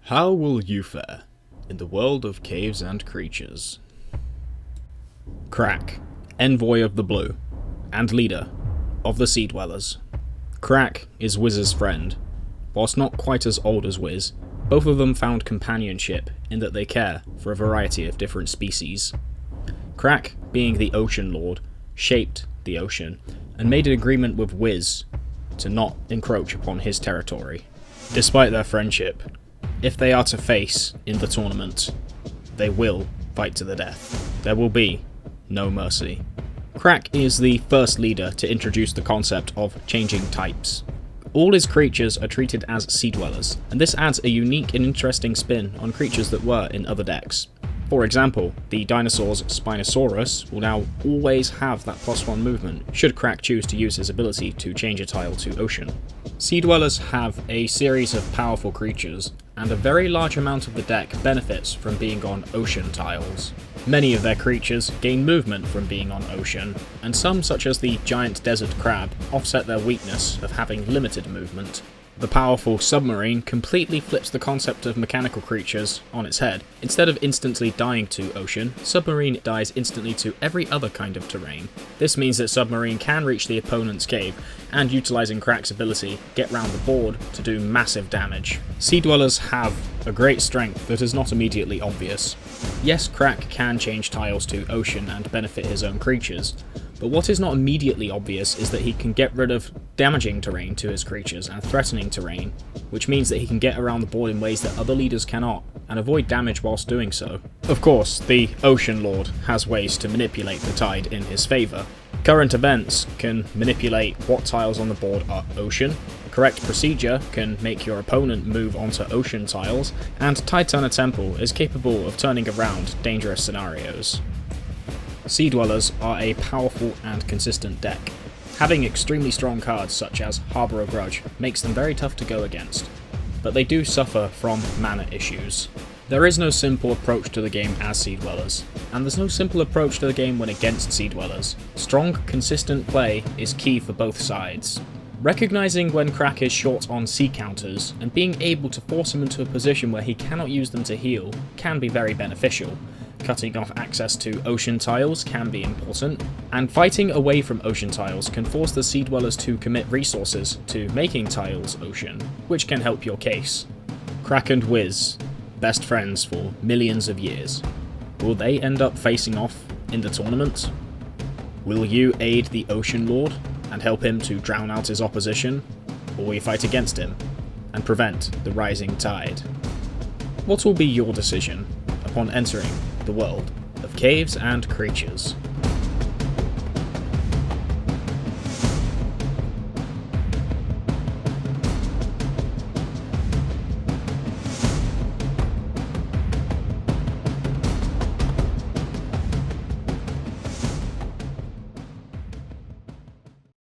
How will you fare in the world of caves and creatures? Crack, envoy of the Blue, and leader of the Sea Dwellers. Crack is Wiz's friend. Whilst not quite as old as Wiz, both of them found companionship in that they care for a variety of different species. Crack, being the Ocean Lord, shaped the ocean and made an agreement with Wiz to not encroach upon his territory. Despite their friendship, if they are to face in the tournament, they will fight to the death. There will be no mercy. Crack is the first leader to introduce the concept of changing types. All his creatures are treated as sea dwellers, and this adds a unique and interesting spin on creatures that were in other decks. For example, the dinosaur's Spinosaurus will now always have that +1 movement, should Crack choose to use his ability to change a tile to ocean. Sea Dwellers have a series of powerful creatures, and a very large amount of the deck benefits from being on ocean tiles. Many of their creatures gain movement from being on ocean, and some, such as the giant desert crab, offset their weakness of having limited movement. The powerful submarine completely flips the concept of mechanical creatures on its head. Instead of instantly dying to ocean, submarine dies instantly to every other kind of terrain. This means that submarine can reach the opponent's cave, and utilising Crack's ability, get round the board to do massive damage. Sea Dwellers have a great strength that is not immediately obvious. Yes, Crack can change tiles to ocean and benefit his own creatures, but what is not immediately obvious is that he can get rid of damaging terrain to his creatures and threatening terrain, which means that he can get around the board in ways that other leaders cannot, and avoid damage whilst doing so. Of course, the Ocean Lord has ways to manipulate the tide in his favour. Current events can manipulate what tiles on the board are ocean, the correct procedure can make your opponent move onto ocean tiles, and Tide Turner Temple is capable of turning around dangerous scenarios. Sea Dwellers are a powerful and consistent deck. Having extremely strong cards such as Harbour of Grudge makes them very tough to go against, but they do suffer from mana issues. There is no simple approach to the game as Sea Dwellers, and there's no simple approach to the game when against Sea Dwellers. Strong, consistent play is key for both sides. Recognising when Crack is short on sea counters, and being able to force him into a position where he cannot use them to heal, can be very beneficial. Cutting off access to ocean tiles can be important, and fighting away from ocean tiles can force the Sea Dwellers to commit resources to making tiles ocean, which can help your case. Crack and Wiz, best friends for millions of years. Will they end up facing off in the tournament? Will you aid the Ocean Lord and help him to drown out his opposition, or will you fight against him and prevent the rising tide? What will be your decision upon entering the world of caves and creatures?